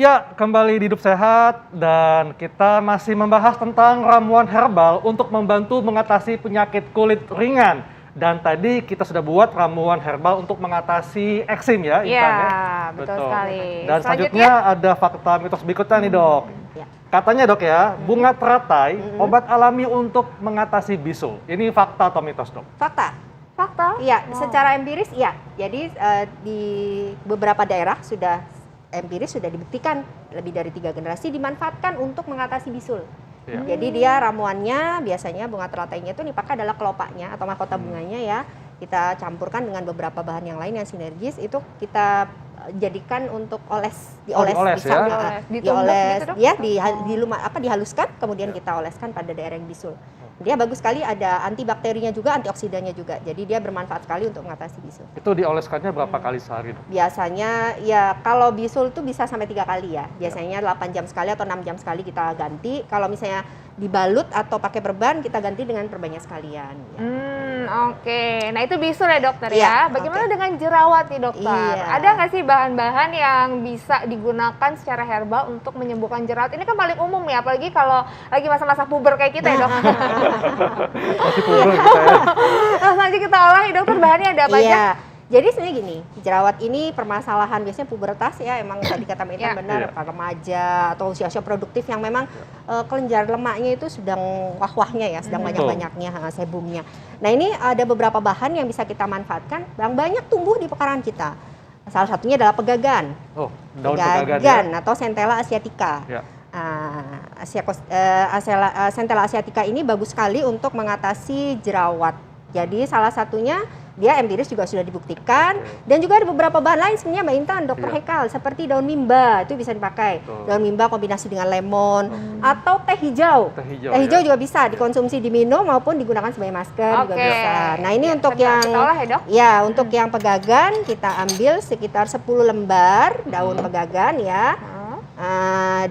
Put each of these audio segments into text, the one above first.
Ya, kembali di Hidup Sehat dan kita masih membahas tentang ramuan herbal untuk membantu mengatasi penyakit kulit ringan. Dan tadi kita sudah buat ramuan herbal untuk mengatasi eksim ya, Intan ya. Betul sekali. Dan selanjutnya ada fakta mitos berikutnya nih dok. Ya. Katanya dok ya, bunga teratai obat alami untuk mengatasi bisul. Ini fakta atau mitos dok? Fakta. Fakta? Iya, secara empiris iya. Jadi di beberapa daerah sudah empiris sudah dibuktikan lebih dari 3 generasi dimanfaatkan untuk mengatasi bisul. Ya. Jadi dia ramuannya biasanya bunga teratainya itu dipakai adalah kelopaknya atau mahkota bunganya ya. Kita campurkan dengan beberapa bahan yang lain yang sinergis itu kita jadikan untuk dioles dioles ya? dioles Gitu, Dok? ya dihaluskan kemudian kita oleskan pada daerah yang bisul. Dia bagus sekali, ada antibakterinya juga, antioksidannya juga. Jadi dia bermanfaat sekali untuk mengatasi bisul. Itu dioleskannya berapa kali sehari dok? Biasanya ya kalau bisul itu bisa sampai 3 kali ya. Biasanya 8 jam sekali atau 6 jam sekali kita ganti. Kalau misalnya dibalut atau pakai perban kita ganti dengan perbannya sekalian. Ya. Oke. Nah itu bisul ya dokter Iya, ya. Bagaimana oke. dengan jerawat nih dokter? Iya. Ada nggak sih bahan-bahan yang bisa digunakan secara herbal untuk menyembuhkan jerawat? Ini kan paling umum ya, apalagi kalau lagi masa-masa puber kayak kita ya dok. Masih puber saya. Langsung aja kita olah nih dokter, bahannya ada apa aja? Iya. Jadi sebenarnya gini, jerawat ini permasalahan biasanya pubertas ya, emang tadi kata Mbak Intan Iya. benar, Iya. remaja atau usia-usia produktif yang memang kelenjar lemaknya itu sedang wah-wahnya ya, sedang banyak-banyaknya sebumnya. Nah ini ada beberapa bahan yang bisa kita manfaatkan, yang banyak tumbuh di pekarangan kita. Salah satunya adalah pegagan. Oh, daun pegagan ya? Atau Centella asiatica. Ya. Centella asiatica ini bagus sekali untuk mengatasi jerawat. Jadi salah satunya dia empiris juga sudah dibuktikan dan juga ada beberapa bahan lain sebenarnya Mbak Intan, Dokter Iya. Haikal seperti daun mimba itu bisa dipakai. Betul. Daun mimba kombinasi dengan lemon atau teh hijau. Teh hijau, Teh hijau ya? juga bisa dikonsumsi diminum maupun digunakan sebagai masker juga Oke. bisa. Nah, ini Ya, untuk sedang yang kita olah ya, Dok? ya, untuk yang pegagan kita ambil sekitar 10 lembar daun pegagan ya.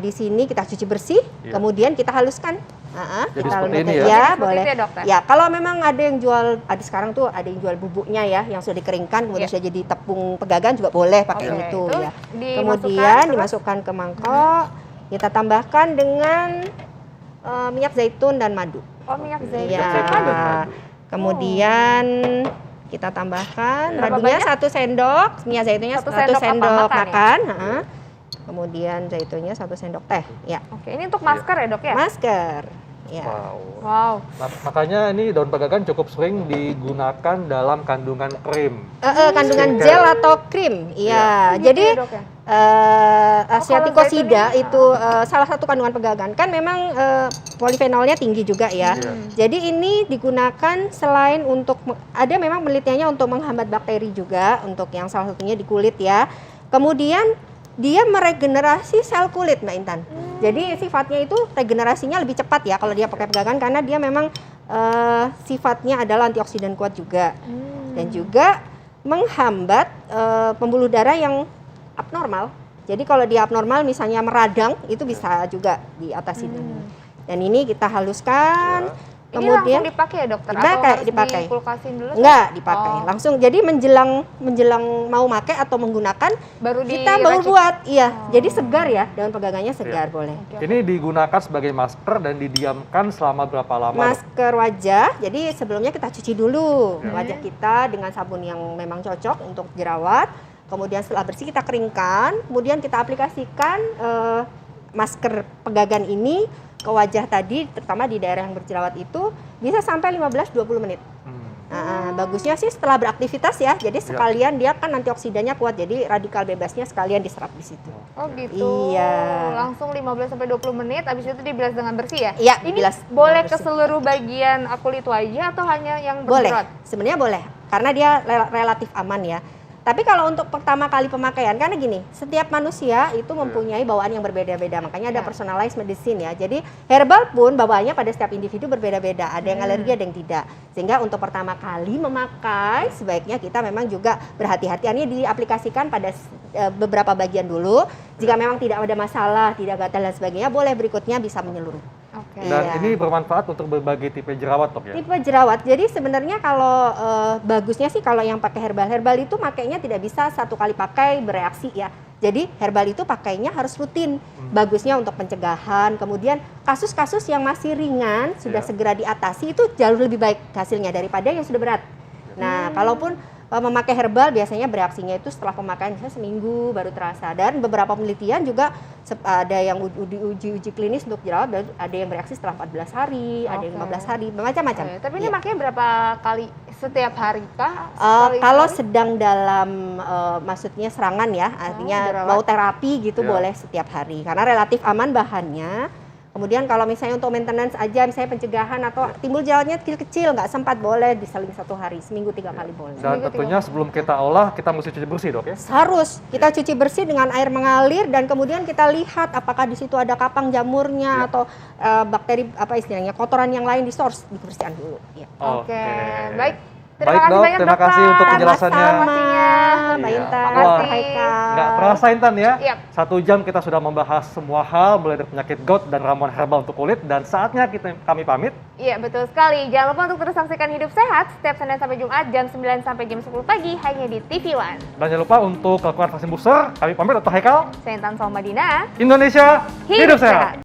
Di sini kita cuci bersih, Iya. kemudian kita haluskan. Jadi Kita seperti lembutkan. ini ya? Ya, Seperti boleh. itu ya, dokter? Ya, kalau memang ada yang jual, ada sekarang tuh ada yang jual bubuknya ya, yang sudah dikeringkan, kemudian Iya. sudah jadi tepung pegagan juga boleh pakai Oke, itu itu ya. dimasukkan, Kemudian terus? dimasukkan ke mangkok, kita tambahkan dengan minyak zaitun dan madu. Oh, minyak zaitun. Ya. zaitun dan madu. Kemudian kita tambahkan Berapa madunya banyak? 1 sendok, minyak zaitunnya 1 Satu sendok apa? sendok Makan ya? makan. Kemudian zaitunnya 1 sendok teh. Ya, Oke, ini untuk masker ya dok ya? masker. Ya. Wow. Wow. Makanya ini daun pegagan cukup sering digunakan dalam kandungan krim. Kandungan Skincare. gel atau krim. Iya. Gitu Jadi ya, Dok, ya? Asiaticosida zaitun ini, itu salah satu kandungan pegagan. Kan memang polifenolnya tinggi juga ya. Iya. Jadi ini digunakan selain untuk ada memang penelitiannya untuk menghambat bakteri juga, untuk yang salah satunya di kulit ya. Kemudian dia meregenerasi sel kulit Mbak Intan. Jadi sifatnya itu regenerasinya lebih cepat ya kalau dia pakai pegagan karena dia memang sifatnya adalah antioksidan kuat juga. Dan juga menghambat pembuluh darah yang abnormal. Jadi kalau dia abnormal misalnya meradang itu bisa juga diatasi dengan. Dan ini kita haluskan. Ya. Ini Kemudian langsung dipakai ya dokter? dipakai, Atau harus dipakai. dikulkasin dulu? enggak dipakai. Oh. Langsung jadi menjelang mau pakai atau menggunakan Baru kita baru diracik? buat. Iya. Jadi segar ya, daun pegagannya segar Iya. boleh. Ini digunakan sebagai masker dan didiamkan selama berapa lama? Dok? Masker wajah, jadi sebelumnya kita cuci dulu Ya. wajah kita dengan sabun yang memang cocok untuk jerawat. Kemudian setelah bersih kita keringkan, kemudian kita aplikasikan masker pegagan ini ke wajah tadi, terutama di daerah yang berjerawat itu bisa sampai 15-20 menit. Bagusnya sih setelah beraktivitas ya, jadi sekalian dia kan antioksidannya kuat, jadi radikal bebasnya sekalian diserap di situ. Oh gitu. Iya. Langsung 15-20 menit, habis itu dibilas dengan bersih ya? Iya, Ini dibilas boleh dengan ke bersih. seluruh bagian kulit wajah atau hanya yang Boleh, berjerawat? sebenarnya boleh, karena dia relatif aman ya. Tapi kalau untuk pertama kali pemakaian, karena gini, setiap manusia itu mempunyai bawaan yang berbeda-beda, makanya ada Ya. personalized medicine ya. Jadi herbal pun bawaannya pada setiap individu berbeda-beda, ada yang alergi, ada yang tidak. Sehingga untuk pertama kali memakai, sebaiknya kita memang juga berhati-hati. Ini diaplikasikan pada beberapa bagian dulu. Jika memang tidak ada masalah, tidak gatal dan sebagainya, boleh berikutnya bisa menyeluruh. Oke. Dan Iya. ini bermanfaat untuk berbagai tipe jerawat dok ya? Tipe jerawat. Jadi sebenarnya kalau bagusnya sih kalau yang pakai herbal itu makainya tidak bisa satu kali pakai bereaksi ya. Jadi herbal itu pakainya harus rutin. Bagusnya untuk pencegahan. Kemudian kasus-kasus yang masih ringan sudah segera diatasi itu jauh lebih baik hasilnya daripada yang sudah berat. Nah, kalaupun memakai herbal biasanya bereaksinya itu setelah pemakaian misalnya seminggu baru terasa. Dan beberapa penelitian juga ada yang uji klinis untuk jerawat, dan ada yang bereaksi setelah 14 hari, ada yang 15 hari, macam-macam. Tapi ini makanya berapa kali setiap hari kah? Kalau sedang dalam maksudnya serangan ya, artinya mau terapi gitu boleh setiap hari karena relatif aman bahannya. Kemudian kalau misalnya untuk maintenance aja, misalnya pencegahan atau timbul jerawatnya kecil-kecil, nggak sempat, boleh diseling 1 hari, seminggu 3 kali boleh. Dan tentunya sebelum kita olah, kita mesti cuci bersih dok ya? Harus, kita cuci bersih dengan air mengalir dan kemudian kita lihat apakah di situ ada kapang jamurnya atau bakteri, apa istilahnya, kotoran yang lain di source, dibersihkan dulu. Ya. Oke, baik. Terima kasih banyak, terima kasih untuk penjelasannya. Mbak Intan, Wah, Haikal. nggak terasa Intan ya, Yap. 1 jam kita sudah membahas semua hal, mulai dari penyakit gout dan ramuan herbal untuk kulit, dan saatnya kami pamit. Iya, betul sekali. Jangan lupa untuk terus saksikan Hidup Sehat setiap Senin sampai Jumat jam 9 sampai jam 10 pagi hanya di TV One. Dan jangan lupa untuk lakukan vaksin booster, kami pamit, atau Haikal, Saya Intan Salmadina. Indonesia, hidup sehat!